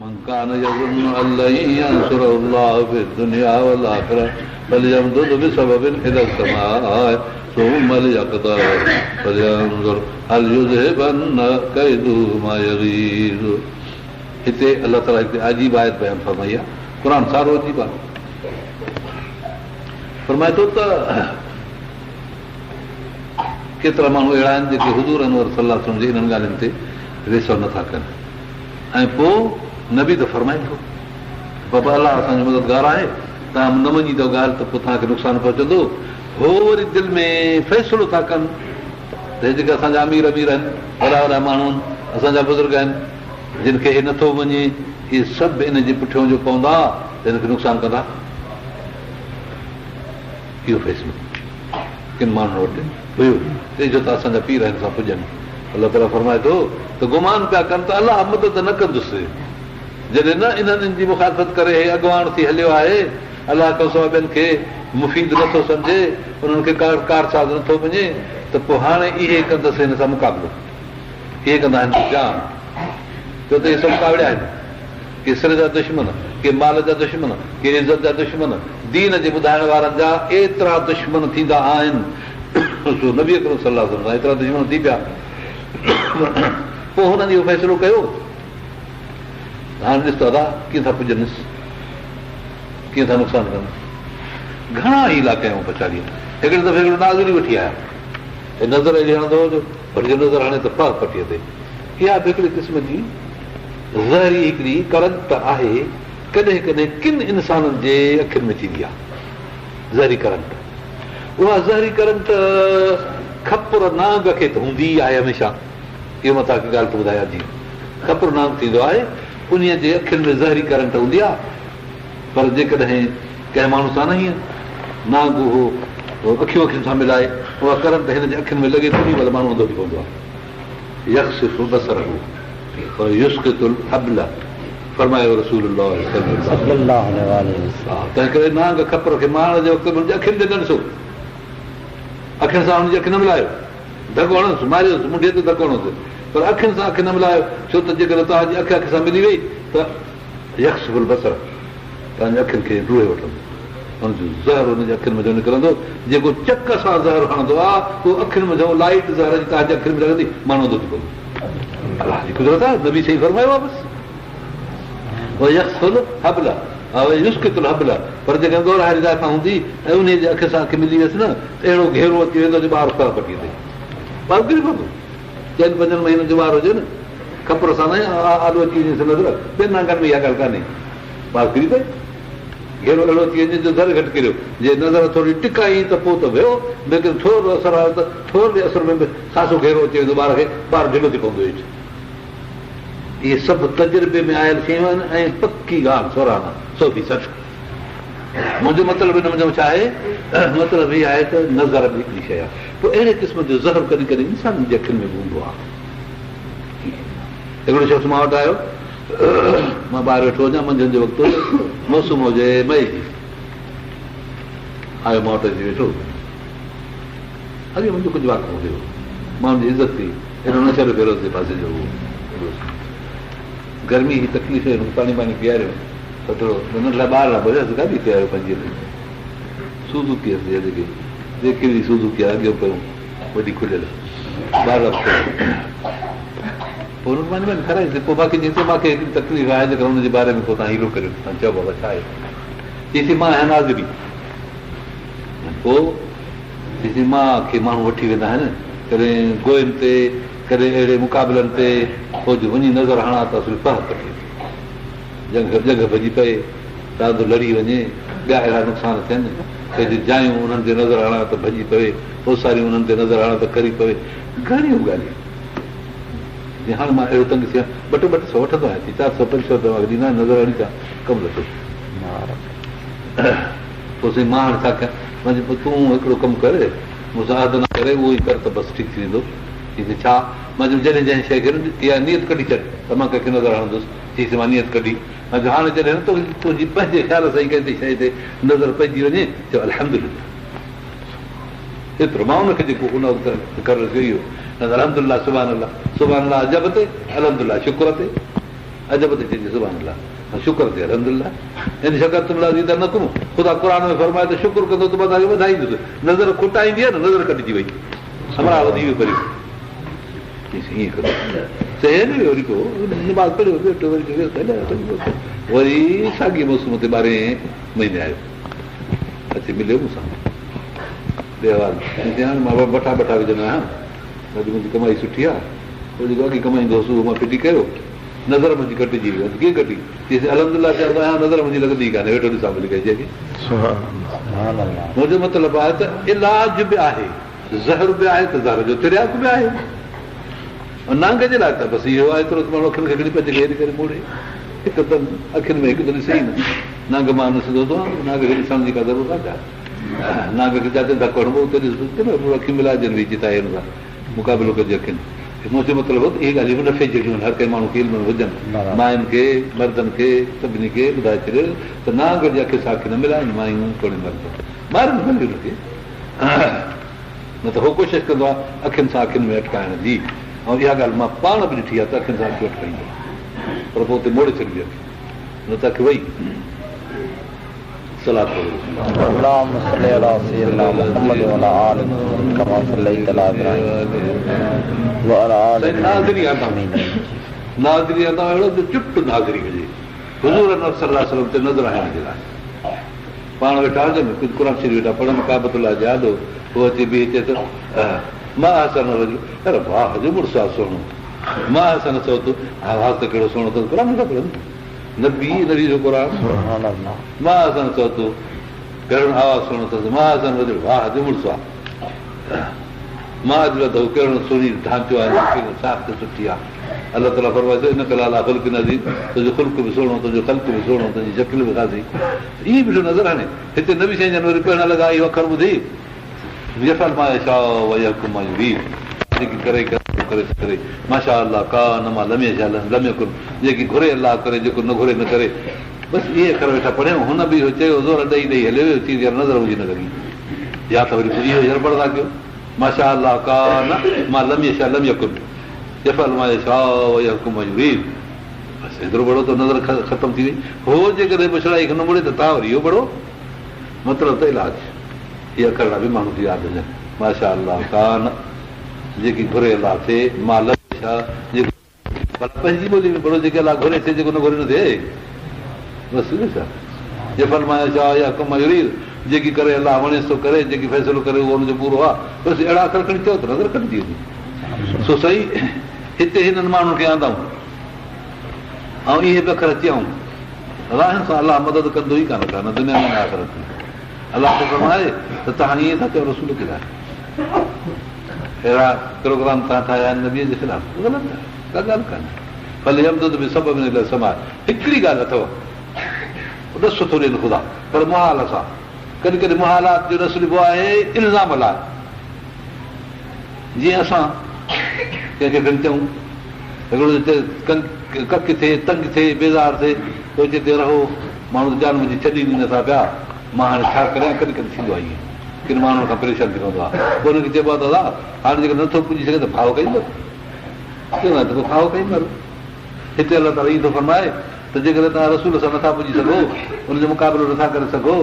من كان يظن أن لن ينصره الله في الدنيا والآخرة فليمدد بسبب إلى السماء ثم ليقطع فلينظر هل يذهبن كيده ما يغيظ. हिते अलाह ताला हिते अजीब आयत बयान फरमाई आहे. क़ुर सारो अजीब आहे. फरमाए थो त केतिरा माण्हू अहिड़ा आहिनि जेके हुज़ूर अनवर सल्लल्लाहु अलैहि वसल्लम जे इन्हनि ॻाल्हियुनि ते रिसो नथा कनि ऐं पोइ नबी त फरमाए थो बाबा अलाह असांजो मददगार आहे, तव्हां न मञींदव ॻाल्हि त पोइ तव्हांखे नुक़सानु पहुचंदो. हो वरी दिलि में फ़ैसिलो था कनि त हे जेके असांजा अमीर अमीर आहिनि, वॾा वॾा माण्हू आहिनि, असांजा बुज़ुर्ग आहिनि, जिन खे हे नथो वञे, इहे सभु इन जे पुठियां जो पवंदा त हिनखे नुक़सानु कंदा. इहो फ़ैसिलो किन माण्हुनि वटि हुयो जो त असांजा पीर आहिनि सां पुॼनि. अलाह ताला फरमाए थो त गुमान पिया कनि त अलाह मदद न कंदुसि जॾहिं न इन्हनि जी मुखालफ़त करे हे अॻवान थी हलियो आहे. अलाह खां सवाइ ॿियनि खे मुफ़ीद नथो सम्झे, उन्हनि खे कारसाज़ नथो वञे, त पोइ हाणे इहे कंदसि हिन सां मुक़ाबिलो. इहे कंदा आहिनि जान, छो त इहे सभु कावड़िया आहिनि. के सिर जा दुश्मन, के माल जा दुश्मन, के इज़त जा दुश्मन, दीन जे ॿुधाइण वारनि जा एतिरा दुश्मन थींदा आहिनि. नबी अकरम सल्लल्लाहु अलैहि वसल्लम एतिरा दुश्मन थी पिया. पोइ हुननि इहो फ़ैसिलो कयो. हाणे ॾिस त अदा कीअं था पुॼनि, कीअं था नुक़सानु कनि. घणा ई इलाइक़ा आहियूं पछाड़ीअ. हिकिड़े दफ़े हिकिड़ो नाज़री वठी आया, हे नज़र एॾी हणंदो हुओ वरी नज़र हाणे त पार पटीअ ते. इहा बि हिकिड़ी क़िस्म जी ज़हरी हिकिड़ी करंट आहे, कॾहिं कॾहिं किन इंसाननि जे अखियुनि में थींदी आहे. ज़हरी करंट, उहा ज़हरी करंट खपुर नांग खे त हूंदी आहे हमेशह. इहो मां तव्हांखे ॻाल्हि थो ॿुधायां. जी खपुर नांग थींदो आहे, उन जे अखियुनि में ज़हरी करंट हूंदी आहे. पर जेकॾहिं कंहिं माण्हू सां न हीअं नांग उहो अखियूं अखियुनि सां मिलाए उहा करंट हिन जे अखियुनि में लॻे थो, भले माण्हू अंधो थी पवंदो आहे. यक्सिफ़ु बसरहु व युस्क़ितुल हब्ल फरमायो रसूलुल्लाह सल्लल्लाहु अलैहि वसल्लम. तंहिं करे नांग खपर खे मारण जे वक़्तु हुनजे अखियुनि ते न ॾिसो, अखियुनि सां हुनजी अखि न मिलायो. धको हणोसि, मारियोसि, मुंडीअ ते धको हणोसि, पर अखियुनि सां अखि न मिलायो. छो त जेकॾहिं तव्हांजी अखि अखि सां मिली वई त यक्सिफ़ुल बसर, तव्हांजे अखियुनि खे ड्रूए वठंदो. हुनजो ज़हर हुनजे अखियुनि में जो निकिरंदो. जेको चक सां ज़हर हणंदो आहे उहो अखियुनि में जो लाइट ज़हर जी तव्हांजे अखियुनि में लॻंदी, माण्हू अंधो थी पवंदो. अलाह जी कुदरत आहे. नबी सही फरमायो आहे. बसि यक्सिफ़ुल हब्ल युस्क़ितुल हब्ल. पर जेकॾहिं ॻोढ़ारी ज़ाइफ़ा हूंदी ऐं उन जे अखि सां अखि मिली वियसि न त अहिड़ो घेरो अची वेंदो जो ॿार पार पटीअ ते ॿार किरी पवंदो. 4-5 महीननि जो ॿार हुजे न, खपर सां न आलू अची वञेसि नज़र, ॿियनि नांगनि में इहा ॻाल्हि कान्हे. ॿार किरी पए, घेरो अहिड़ो अची वञे जो दर घटि किरियो. जे नज़र थोरी टिकाई त पोइ त वियो, लेकिन थोरो असरु आयो त थोरे असर में बि ख़ासो घेरो अची वेंदो ॿार खे, ॿार ढिलो थी पवंदो. हेठि इहे सभु तजुर्बे में आयल शयूं आहिनि ऐं पकी ॻाल्हि सोराना 100%. मुंहिंजो मतिलबु हिन मुंहिंजो छा आहे, मतिलबु इहा आहे त नज़र बि हिकिड़ी शइ आहे. पोइ अहिड़े क़िस्म जो ज़हर कॾहिं कॾहिं इंसाननि जे अखियुनि में बि हूंदो आहे. हिकिड़ो शख़्स मां वटि आयो, मां ॿाहिरि वेठो हुजां, मंझंदि जो वक़्तु मौसम हुजे मई जी, आयो मां वटि अची वेठो. अॻे मुंहिंजो कुझु वाक़ो हुयो, माण्हुनि जी इज़त थी, हेॾो न छॾियो फेरोज़ जे पासे जो. गर्मी जी तकलीफ़, पाणी पाणी पीआरियो, थोरो हुन लाइ ॿार लाइ भॼियोसि, गाॾी पीआरियो 5 सूज़ुकी जेके बि सूज़ुकी आहे अॻियो पहिरियों वॾी खुलियल ॿार लाइ. पोइ हुन पाणी पाणी खाराईंदे. पोइ बाक़ी चई मूंखे हिकिड़ी तकलीफ़ आहे जेकर हुनजे बारे में पोइ तव्हां हीरो करियो. तव्हां चओ बाबा छा आहे? चईसि मां आहियां नाज़री. पोइ चईसि मां खे माण्हू वठी वेंदा आहिनि कॾहिं गोयनि ते, कॾहिं अहिड़े मुक़ाबलनि ते, पोइ जो वञी नज़र हणां त सिर्फ़ु पार कटे जंग भॼी पए, ॾाढो लड़ी वञे, ॿिया अहिड़ा नुक़सान थियनि. पंहिंजी जायूं उन्हनि ते नज़र हणां त भॼी पवे, ओसारियूं उन्हनि ते नज़र हणां त करी पवे. घणियूं ॻाल्हियूं. हाणे मां अहिड़ो तंग थी आहियां, 200-200 वठंदो आहियां, 400-500 ॾींदा आहिनि, नज़र हणी था कमु लथो. पोइ साईं मां हाणे छा कयां? तूं हिकिड़ो कमु करे, मूंसां अधु न करे, उहो ई कर त बसि ठीकु थी वेंदो. छा? मां जॾहिं जंहिं शइ खे इहा नियत कढी छॾ त मां कंहिंखे नज़र हणंदुसि. चईसि मां नियत कढी. हाणे जॾहिं न तुंहिंजी पंहिंजे ख़्याल सां ई कंहिं शइ ते नज़र पइजी वञे, चयो अल्हम्दुलिल्लाह. एतिरो मां हुनखे जेको उन वक़्तु कर कयो, अल्हम्दुलिल्लाह, सुभान अल्लाह, सुभान अल्लाह अजब ते, अल्हम्दुलिल्लाह शुक्र ते. अजब ते चइजे सुभाणे अलाह शुक्र थिए अलहमदुलिल्लाह इन शकर तुमला जी त न करूं ख़ुदा क़ुर में फरमाए त शुक्र कंदो त मां तव्हांखे वधाईंदुसि नज़र खुटाईंदी आहे न नज़र कटिजी वई हमरा वधी वियो पहिरियों ईअं करो चए न वरी को निमाज़ पढ़ियो वेठो वरी साॻी मौसम ते 12 महीने आयो अची मिलियो मूंसां हाणे मां बठा विझंदो आहियां मुंहिंजी कमाई सुठी आहे वरी बाक़ी कमाईंदो सुबुह मां फिटी कयो नज़र मुंहिंजी कटिजी वई कीअं कटी चईसि अलहमदिल्ला चवंदो आहियां नज़र मुंहिंजी लॻंदी कान्हे वेठो ॾिसां भली कई जेके मुंहिंजो मतिलबु आहे त इलाज बि आहे ज़हर बि आहे त ज़हर जो तिरियाक बि आहे नांग जे लाइ त बसि इहो आहे एतिरो माण्हू अखियुनि खे खणी पंहिंजे खे हेॾी करे मोड़े हिकु त अखियुनि में हिकु त ॾिसे ई न नांग मां न सिधो थो नांग खे ॾिसण जी का ज़रूरत आहे छा नांग खे जिते धकु हणिबो उते ॾिसबो अखियूं मिलाइजनि वेही जितां हिन सां मुक़ाबिलो कजे अखियुनि मुंहिंजो मतिलबु हो त इहे ॻाल्हियूं नफ़े जहिड़ियूं आहिनि हर कंहिं माण्हू खे इल्म हुजनि मायुनि खे मर्दनि खे सभिनी खे ॿुधाए छॾियो त नांग जी अखि सां अखि न मिलाइनि मायूं कोन्हे मर्द ॿारनि भली हुनखे न त उहो कोशिशि कंदो आहे अखियुनि सां अखियुनि में अटकाइण जी ऐं इहा ॻाल्हि मां पाण बि ॾिठी आहे त अखियुनि सां अखियूं अटकाईंदो पर पोइ उते मोड़े छॾिबी अखि न त अखि वई सलाह चुप नाज़री हुजे हुज़ूर सल्लल्लाहु ते नज़र हणण जे लाइ पाण वेठा हुजनि कुझु क़ुर शरीफ़ वेठा पढ़नि काबतुल्लाह यादि उहो अचे बि अचे त मां हसन अरे वाह जो मुड़ुस आहे सुहिणो मां हसन चओ तूं आवाज़ त कहिड़ो सुहिणो अथसि क़ुर नथा पढ़नि नबी नबी जो क़ुर मां हसन चओ तूं कहिड़ो आवाज़ु सुहिणो अथसि मां हसन वधो वाह जो मुड़ुस आहे मां अॼु वधो कहिड़ो सुहिणी ढांचो आहे साफ़ सुठी आहे अलाह ताला फरमाए थो इन कलाला ख़ुल्क नज़ीर तुंहिंजो ख़ुल्क बि सुहिणो तुंहिंजो ख़ल्क बि सुहिणो तुंहिंजी शकिल बि खाधी ईअं बि नज़र हाणे हिते नबी साईं जन वरी पहिरियों लॻा इहो अखर ॿुधी जेकी करे माशा अलाह का न मां लमे लमे कुल जेकी घुरे अलाह करे जेको न घुरे न करे बसि इहे अखर वेठा पढ़ियूं हुन बि चयो ज़ोर ॾेई ॾेई हलियो वियो चीज़ नज़र हुजे न लॻी या त वरी इहो गड़बड़ था कयो माशा अलाह का न मां लमे कुल बसि एतिरो बड़ो त नज़र ख़तमु थी वई हो जेकॾहिं पुछड़ाई खे न मुड़े त तव्हां वरी इहो बड़ो मतिलबु त इलाज इहे अखर बि माण्हू खे यादि हुजनि माशा अलाह कान जेकी घुरे अलाह थिए मां पंहिंजी ॿोली में पढ़ो जेके अलाह घुरे थिए जेको न घुरे न थिए बसि छा जे फरमाए छा या कम यूरीर जेकी करे अलाह वणे थो करे जेकी फ़ैसिलो करे उहो हुनजो पूरो आहे बसि अहिड़ा अखर खणी चओ त नज़र कटिजी वेंदी सो सही हिते हिननि माण्हुनि खे आंदाऊं ऐं इहे बि अखर अची आऊं राहनि सां अलाह मदद कंदो ई कान का न दुनिया में न आख़िरत में अलाह खे फरमाए त तव्हां ईअं था चओ रसूल खे लाइ अहिड़ा प्रोग्राम तव्हां ठाहिया आहिनि नबीअ जे ख़िलाफ़ ग़लति आहे का ॻाल्हि कान्हे भले अमदद बि सभु समाज हिकिड़ी ॻाल्हि अथव ॾस थो ॾियनि ख़ुदा पर मुहाल सां कॾहिं कॾहिं मुहालात जो ॾस ॾिबो आहे इल्ज़ाम लाइ जीअं असां कंहिंखे खणी चऊं हिकिड़ो कक थिए तंग थिए बेज़ार थिए पोइ हिते रहो माण्हू जान मुंहिंजी छॾी नथा पिया मां हाणे छा करियां कॾहिं कॾहिं थींदो आहे ईअं किन माण्हुनि खां परेशान थी पवंदो आहे पोइ हुनखे चइबो आहे दादा हाणे जेको नथो पुॼी सघे त फाव कईंदो चवंदो आहे त पोइ फाव कईंदो हिते अलाह ताला ईअं थो फरमाए त जेकॾहिं तव्हां रसूल सां नथा पुॼी सघो हुनजो मुक़ाबिलो नथा करे सघो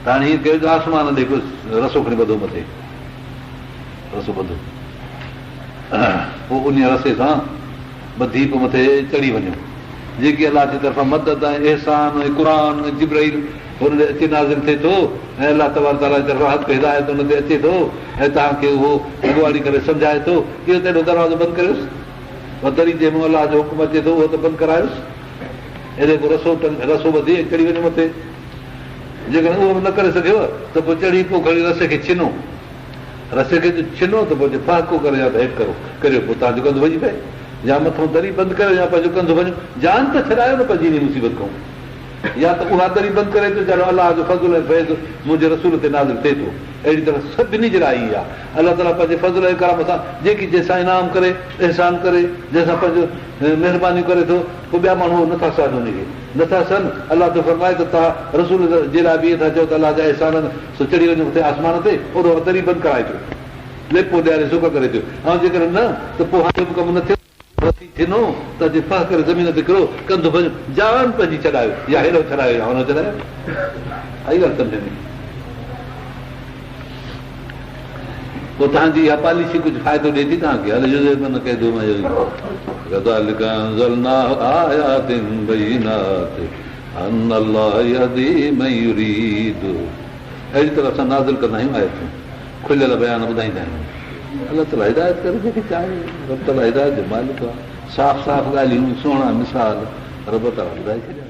त हाणे हीअं कहिड़ो आसमान ॾे रसो खणी ॿधो मथे रसो ॿधो पोइ उन रसे सां ॿधी पोइ मथे चढ़ी वञो जेकी अलाह जी तरफ़ां मदद ऐं अहसान ऐं क़ुर जिब्राइल हुन ते अचे नाज़िल थिए थो ऐं अलाह तबारक ताला जी तरफ़ां हक़ हिदायत हुन ते अचे थो ऐं तव्हांखे उहो अॻुवाड़ी करे सम्झाए थो इहो त एॾो दरवाज़ो बंदि कयोसि दरी जंहिं महिल अलाह जो हुकुम अचे थो उहो त बंदि करायोसि एॾे को रसो ॿधी चढ़ी वञो मथे जेकॾहिं उहो बि न करे सघियो त पोइ चढ़ी पोइ खणी रसे खे छिनो रसे खे छिनो त पोइ फाको करे या त हेठि करो करियो पोइ तव्हांजो कंधु वञी पए या मथां दरी बंदि करियो या पंहिंजो कंधु वञो जान त छॾायो न पंहिंजी मुसीबत खां या त उहा दरी बंदि करे थो ॼण अलाह जो फज़ुल ऐं फैज़ मुंहिंजे रसूल ते नाज़िल थिए थो अहिड़ी तरह सभिनी जे लाइ ई आहे अलाह ताला पंहिंजे फज़ुल ऐं करम सां जेकी जंहिंसां इनाम करे अहसान करे जंहिंसां पंहिंजो महिरबानी करे थो पोइ ॿिया माण्हू नथा सहनि हुनखे नथा सहनि अलाह तो फरमाए त तव्हां रसूल जे लाइ बि इहे था चओ त अलाह जा अहसान सो चढ़ी वञो मथे आसमान ते ओॾो दरी बंदि कराए थियो लेपो ॾियारे सुख करे थियो ऐं जेकॾहिं न त पोइ हाणे बि कमु न थियो थींदो त दिफ़ा करे ज़मीन ते किरो कंधु जान पंहिंजी छॾायो या हेॾो छॾायो या हुन छॾायो आई ॻाल्हि सम्झ में पोइ तव्हांजी इहा पॉलिसी कुझु फ़ाइदो ॾिए थी तव्हांखे हल अहिड़ी तरह असां नाज़िल कंदा आहियूं आयतूं खुलियल बयान ॿुधाईंदा आहियूं अलाह ताला हिदायत करे जेके चाहे रब ताला हिदायत जो मालिक आहे साफ़ साफ़ ॻाल्हियूं सुहिणा मिसाल रब ताला ॿुधाए छॾिया